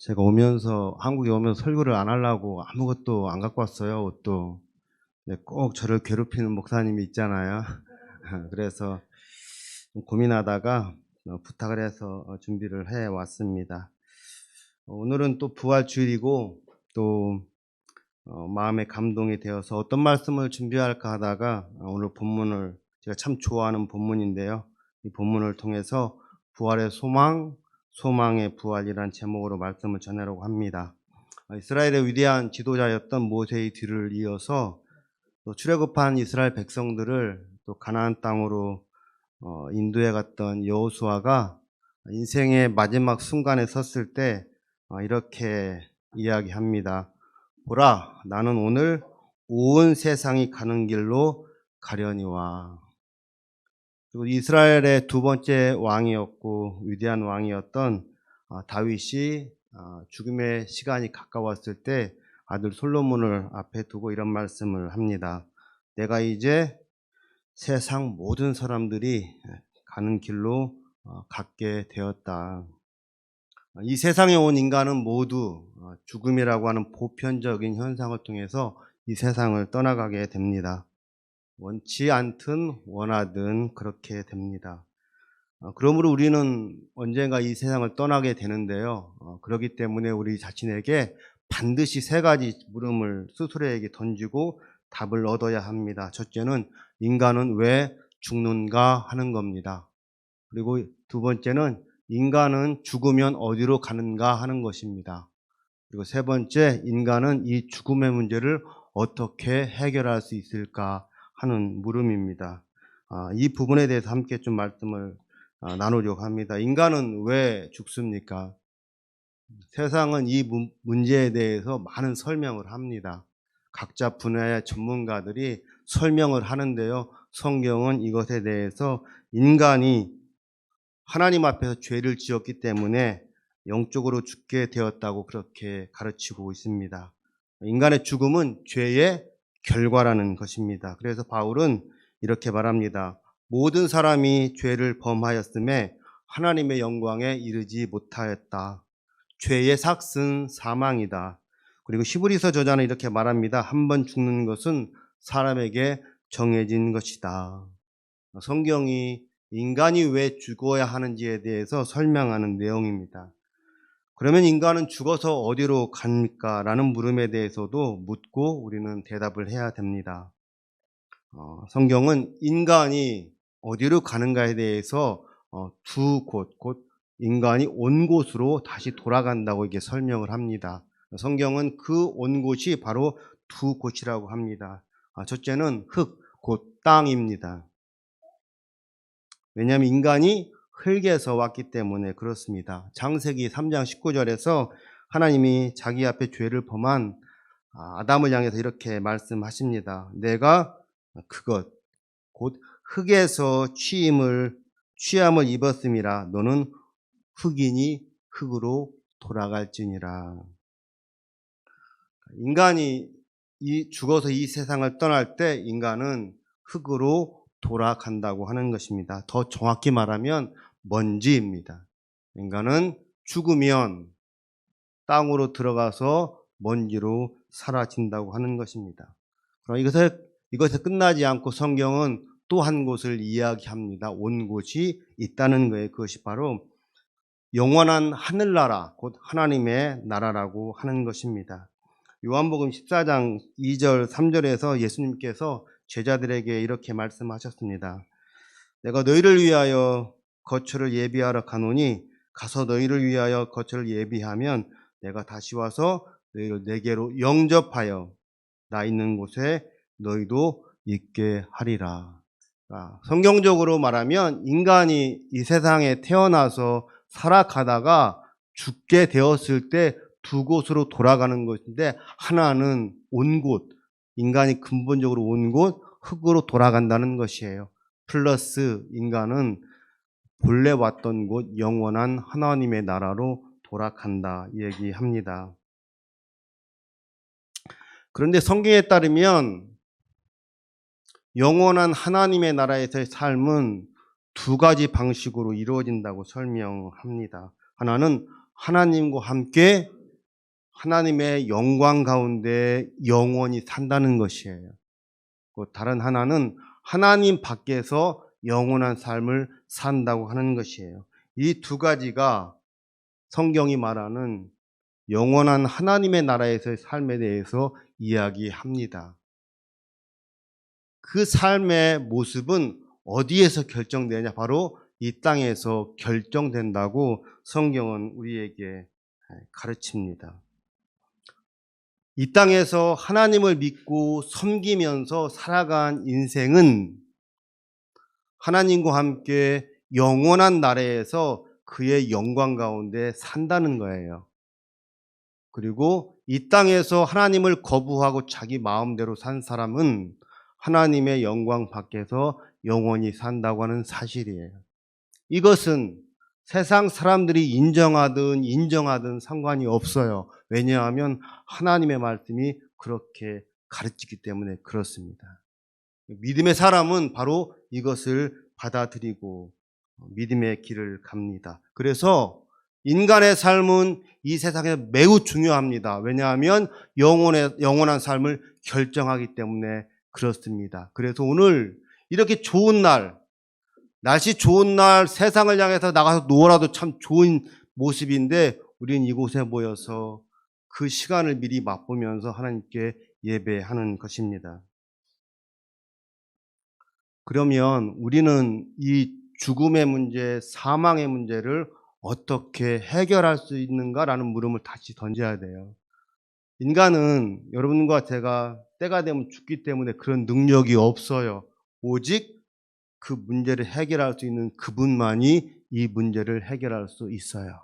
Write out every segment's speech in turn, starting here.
제가 한국에 오면서 설교를 안 하려고 아무것도 안 갖고 왔어요, 옷도. 근데 꼭 저를 괴롭히는 목사님이 있잖아요. 그래서 좀 고민하다가 부탁을 해서 준비를 해 왔습니다. 오늘은 또 부활주일이고 또 마음에 감동이 되어서 어떤 말씀을 준비할까 하다가 오늘 본문을 제가 참 좋아하는 본문인데요. 이 본문을 통해서 부활의 소망, 소망의 부활이란 제목으로 말씀을 전하려고 합니다. 이스라엘의 위대한 지도자였던 모세의 뒤를 이어서 또 출애굽한 이스라엘 백성들을 또 가나안 땅으로 인도해 갔던 여호수아가 인생의 마지막 순간에 섰을 때 이렇게 이야기합니다. 보라, 나는 오늘 온 세상이 가는 길로 가려니와. 그리고 이스라엘의 두 번째 왕이었고 위대한 왕이었던 다윗이 죽음의 시간이 가까웠을 때 아들 솔로몬을 앞에 두고 이런 말씀을 합니다. 내가 이제 세상 모든 사람들이 가는 길로 갖게 되었다. 이 세상에 온 인간은 모두 죽음이라고 하는 보편적인 현상을 통해서 이 세상을 떠나가게 됩니다. 원치 않든 원하든 그렇게 됩니다. 그러므로 우리는 언젠가 이 세상을 떠나게 되는데요. 그렇기 때문에 우리 자신에게 반드시 세 가지 물음을 스스로에게 던지고 답을 얻어야 합니다. 첫째는 인간은 왜 죽는가 하는 겁니다. 그리고 두 번째는 인간은 죽으면 어디로 가는가 하는 것입니다. 그리고 세 번째, 인간은 이 죽음의 문제를 어떻게 해결할 수 있을까 하는 물음입니다. 이 부분에 대해서 함께 좀 말씀을 나누려고 합니다. 인간은 왜 죽습니까? 세상은 이 문제에 대해서 많은 설명을 합니다. 각자 분야의 전문가들이 설명을 하는데요. 성경은 이것에 대해서 인간이 하나님 앞에서 죄를 지었기 때문에 영적으로 죽게 되었다고 그렇게 가르치고 있습니다. 인간의 죽음은 죄의 결과라는 것입니다. 그래서 바울은 이렇게 말합니다. 모든 사람이 죄를 범하였음에 하나님의 영광에 이르지 못하였다. 죄의 삭은 사망이다. 그리고 히브리서 저자는 이렇게 말합니다. 한 번 죽는 것은 사람에게 정해진 것이다. 성경이 인간이 왜 죽어야 하는지에 대해서 설명하는 내용입니다. 그러면 인간은 죽어서 어디로 갑니까? 라는 물음에 대해서도 묻고 우리는 대답을 해야 됩니다. 성경은 인간이 어디로 가는가에 대해서 두 곳, 곧 인간이 온 곳으로 다시 돌아간다고 이게 설명을 합니다. 성경은 그 온 곳이 바로 두 곳이라고 합니다. 첫째는 흙, 곧 땅입니다. 왜냐하면 인간이 흙에서 왔기 때문에 그렇습니다. 창세기 3장 19절에서 하나님이 자기 앞에 죄를 범한 아담을 향해서 이렇게 말씀하십니다. 내가 그것 곧 흙에서 취함을 입었음이라. 너는 흙이니 흙으로 돌아갈지니라. 인간이 죽어서 이 세상을 떠날 때 인간은 흙으로 돌아간다고 하는 것입니다. 더 정확히 말하면 먼지입니다. 인간은 죽으면 땅으로 들어가서 먼지로 사라진다고 하는 것입니다. 그럼 이것에 끝나지 않고 성경은 또 한 곳을 이야기합니다. 온 곳이 있다는 거예요. 그것이 바로 영원한 하늘나라, 곧 하나님의 나라라고 하는 것입니다. 요한복음 14장 2절 3절에서 예수님께서 제자들에게 이렇게 말씀하셨습니다. 내가 너희를 위하여 거처를 예비하러 가노니 가서 너희를 위하여 거처를 예비하면 내가 다시 와서 너희를 내게로 영접하여 나 있는 곳에 너희도 있게 하리라. 성경적으로 말하면 인간이 이 세상에 태어나서 살아가다가 죽게 되었을 때 두 곳으로 돌아가는 것인데, 하나는 온 곳, 인간이 근본적으로 온 곳, 흙으로 돌아간다는 것이에요. 플러스 인간은 본래 왔던 곳, 영원한 하나님의 나라로 돌아간다 얘기합니다. 그런데 성경에 따르면 영원한 하나님의 나라에서의 삶은 두 가지 방식으로 이루어진다고 설명합니다. 하나는 하나님과 함께 하나님의 영광 가운데 영원히 산다는 것이에요. 다른 하나는 하나님 밖에서 영원한 삶을 산다고 하는 것이에요. 이 두 가지가 성경이 말하는 영원한 하나님의 나라에서의 삶에 대해서 이야기합니다. 그 삶의 모습은 어디에서 결정되냐? 바로 이 땅에서 결정된다고 성경은 우리에게 가르칩니다. 이 땅에서 하나님을 믿고 섬기면서 살아간 인생은 하나님과 함께 영원한 나라에서 그의 영광 가운데 산다는 거예요. 그리고 이 땅에서 하나님을 거부하고 자기 마음대로 산 사람은 하나님의 영광 밖에서 영원히 산다고 하는 사실이에요. 이것은 세상 사람들이 인정하든 상관이 없어요. 왜냐하면 하나님의 말씀이 그렇게 가르치기 때문에 그렇습니다. 믿음의 사람은 바로 이것을 받아들이고 믿음의 길을 갑니다. 그래서 인간의 삶은 이 세상에 매우 중요합니다. 왜냐하면 영원한 삶을 결정하기 때문에 그렇습니다. 그래서 오늘 이렇게 좋은 날, 날씨 좋은 날 세상을 향해서 나가서 놀아도 참 좋은 모습인데 우리는 이곳에 모여서 그 시간을 미리 맛보면서 하나님께 예배하는 것입니다. 그러면 우리는 이 죽음의 문제, 사망의 문제를 어떻게 해결할 수 있는가라는 물음을 다시 던져야 돼요. 인간은 여러분과 제가 때가 되면 죽기 때문에 그런 능력이 없어요. 오직 그 문제를 해결할 수 있는 그분만이 이 문제를 해결할 수 있어요.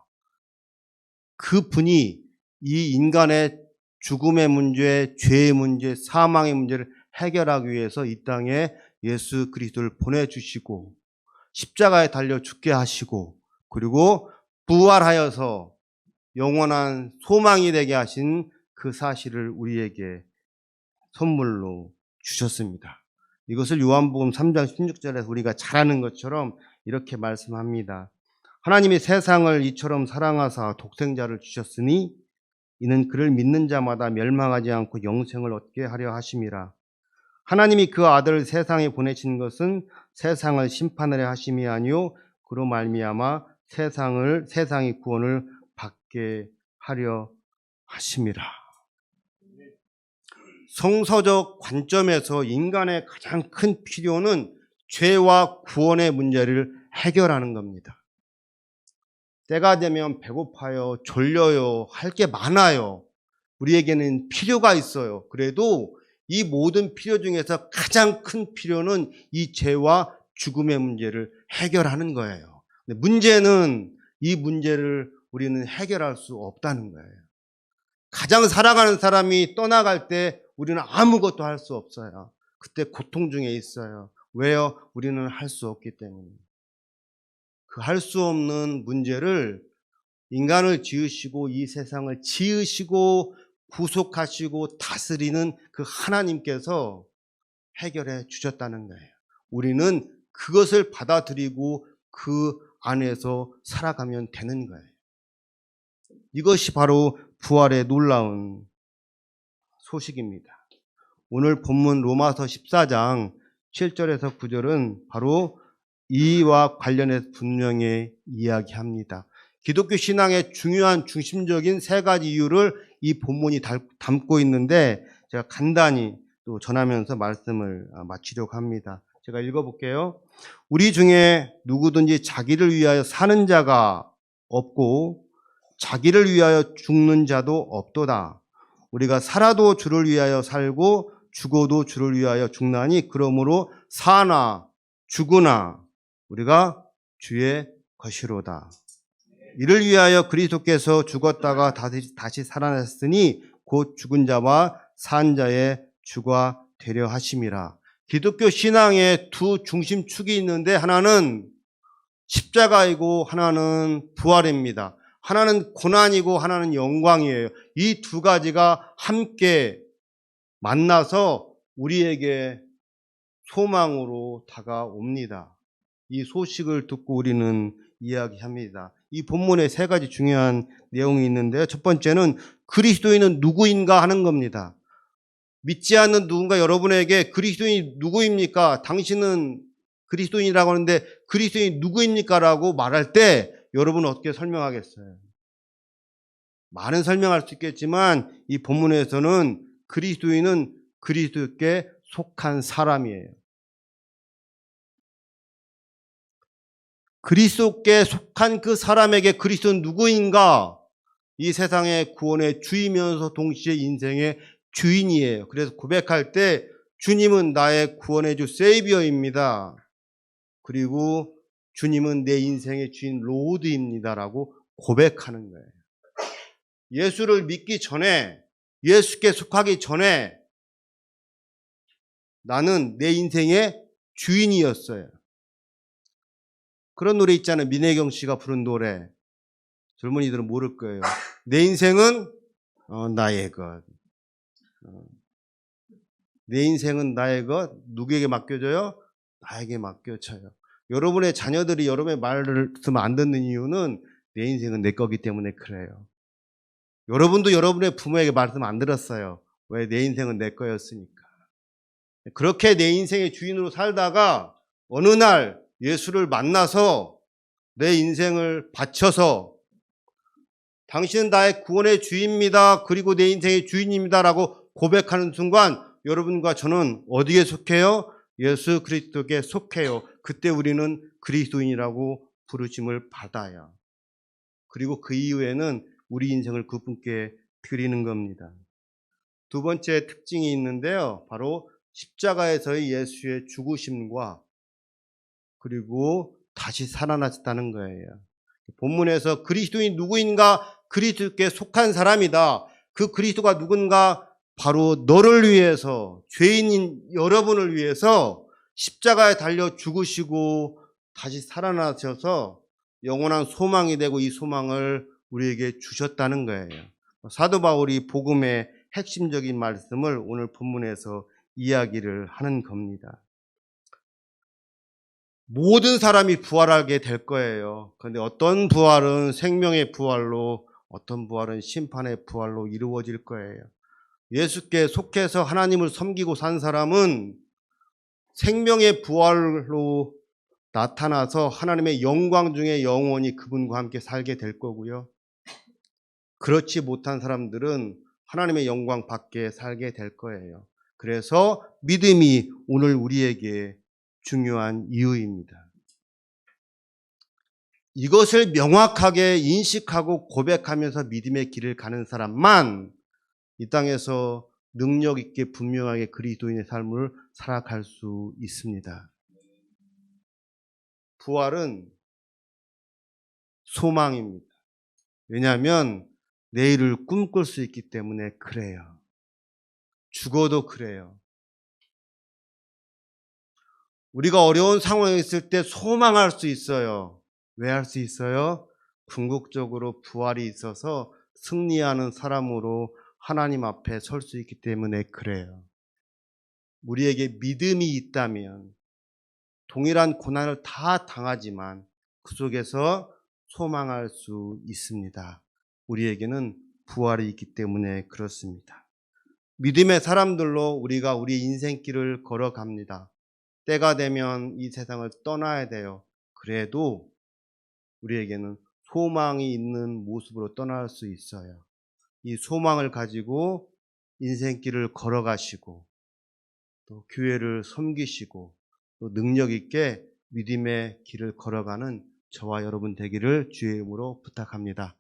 그분이 이 인간의 죽음의 문제, 죄의 문제, 사망의 문제를 해결하기 위해서 이 땅에 예수 그리스도를 보내주시고 십자가에 달려 죽게 하시고 그리고 부활하여서 영원한 소망이 되게 하신 그 사실을 우리에게 선물로 주셨습니다. 이것을 요한복음 3장 16절에서 우리가 잘 아는 것처럼 이렇게 말씀합니다. 하나님이 세상을 이처럼 사랑하사 독생자를 주셨으니 이는 그를 믿는 자마다 멸망하지 않고 영생을 얻게 하려 하심이라. 하나님이 그 아들을 세상에 보내신 것은 세상을 심판하려 하심이 아니요 그로 말미암아 세상이 구원을 받게 하려 하심이라. 성서적 관점에서 인간의 가장 큰 필요는 죄와 구원의 문제를 해결하는 겁니다. 때가 되면 배고파요, 졸려요, 할 게 많아요. 우리에게는 필요가 있어요. 그래도 이 모든 필요 중에서 가장 큰 필요는 이 죄와 죽음의 문제를 해결하는 거예요. 근데 문제는 이 문제를 우리는 해결할 수 없다는 거예요. 가장 사랑하는 사람이 떠나갈 때 우리는 아무것도 할 수 없어요. 그때 고통 중에 있어요. 왜요? 우리는 할 수 없기 때문에. 그 할 수 없는 문제를 인간을 지으시고 이 세상을 지으시고 구속하시고 다스리는 그 하나님께서 해결해 주셨다는 거예요. 우리는 그것을 받아들이고 그 안에서 살아가면 되는 거예요. 이것이 바로 부활의 놀라운 소식입니다. 오늘 본문 로마서 14장 7절에서 9절은 바로 이와 관련해서 분명히 이야기합니다. 기독교 신앙의 중요한 중심적인 세 가지 이유를 이 본문이 담고 있는데 제가 간단히 또 전하면서 말씀을 마치려고 합니다. 제가 읽어볼게요. 우리 중에 누구든지 자기를 위하여 사는 자가 없고 자기를 위하여 죽는 자도 없도다. 우리가 살아도 주를 위하여 살고 죽어도 주를 위하여 죽나니 그러므로 사나 죽으나 우리가 주의 것이로다. 이를 위하여 그리스도께서 죽었다가 다시 살아났으니 곧 죽은 자와 산 자의 주가 되려 하심이라. 기독교 신앙에 두 중심축이 있는데 하나는 십자가이고 하나는 부활입니다. 하나는 고난이고 하나는 영광이에요. 이 두 가지가 함께 만나서 우리에게 소망으로 다가옵니다. 이 소식을 듣고 우리는 이야기합니다. 이 본문에 세 가지 중요한 내용이 있는데요. 첫 번째는 그리스도인은 누구인가 하는 겁니다. 믿지 않는 누군가 여러분에게 그리스도인이 누구입니까? 당신은 그리스도인이라고 하는데 그리스도인이 누구입니까? 라고 말할 때 여러분은 어떻게 설명하겠어요? 많은 설명할 수 있겠지만 이 본문에서는 그리스도인은 그리스도께 속한 사람이에요. 그리스도께 속한 그 사람에게 그리스도는 누구인가? 이 세상의 구원의 주이면서 동시에 인생의 주인이에요. 그래서 고백할 때 주님은 나의 구원의 주 세이비어입니다. 그리고 주님은 내 인생의 주인 로드입니다라고 고백하는 거예요. 예수를 믿기 전에, 예수께 속하기 전에 나는 내 인생의 주인이었어요. 그런 노래 있잖아요. 민혜경 씨가 부른 노래. 젊은이들은 모를 거예요. 내 인생은 나의 것. 내 인생은 나의 것. 누구에게 맡겨져요? 나에게 맡겨져요. 여러분의 자녀들이 여러분의 말을 듣으면 안 듣는 이유는 내 인생은 내 거기 때문에 그래요. 여러분도 여러분의 부모에게 말씀 안 들었어요. 왜? 내 인생은 내 거였으니까. 그렇게 내 인생의 주인으로 살다가 어느 날 예수를 만나서 내 인생을 바쳐서 당신은 나의 구원의 주입니다. 그리고 내 인생의 주인입니다. 라고 고백하는 순간 여러분과 저는 어디에 속해요? 예수 그리스도께 속해요. 그때 우리는 그리스도인이라고 부르심을 받아요. 그리고 그 이후에는 우리 인생을 그분께 드리는 겁니다. 두 번째 특징이 있는데요. 바로 십자가에서의 예수의 죽으심과 그리고 다시 살아나셨다는 거예요. 본문에서 그리스도인 누구인가? 그리스도께 속한 사람이다. 그 그리스도가 누군가? 바로 너를 위해서, 죄인인 여러분을 위해서 십자가에 달려 죽으시고 다시 살아나셔서 영원한 소망이 되고 이 소망을 우리에게 주셨다는 거예요. 사도 바울이 복음의 핵심적인 말씀을 오늘 본문에서 이야기를 하는 겁니다. 모든 사람이 부활하게 될 거예요. 그런데 어떤 부활은 생명의 부활로, 어떤 부활은 심판의 부활로 이루어질 거예요. 예수께 속해서 하나님을 섬기고 산 사람은 생명의 부활로 나타나서 하나님의 영광 중에 영원히 그분과 함께 살게 될 거고요. 그렇지 못한 사람들은 하나님의 영광 밖에 살게 될 거예요. 그래서 믿음이 오늘 우리에게 중요한 이유입니다. 이것을 명확하게 인식하고 고백하면서 믿음의 길을 가는 사람만 이 땅에서 능력 있게 분명하게 그리스도인의 삶을 살아갈 수 있습니다. 부활은 소망입니다. 왜냐하면 내일을 꿈꿀 수 있기 때문에 그래요. 죽어도 그래요. 우리가 어려운 상황에 있을 때 소망할 수 있어요. 왜 할 수 있어요? 궁극적으로 부활이 있어서 승리하는 사람으로 하나님 앞에 설 수 있기 때문에 그래요. 우리에게 믿음이 있다면 동일한 고난을 다 당하지만 그 속에서 소망할 수 있습니다. 우리에게는 부활이 있기 때문에 그렇습니다. 믿음의 사람들로 우리가 우리 인생길을 걸어갑니다. 때가 되면 이 세상을 떠나야 돼요. 그래도 우리에게는 소망이 있는 모습으로 떠날 수 있어요. 이 소망을 가지고 인생길을 걸어가시고 또 교회를 섬기시고 또 능력 있게 믿음의 길을 걸어가는 저와 여러분 되기를 주의 이름으로 부탁합니다.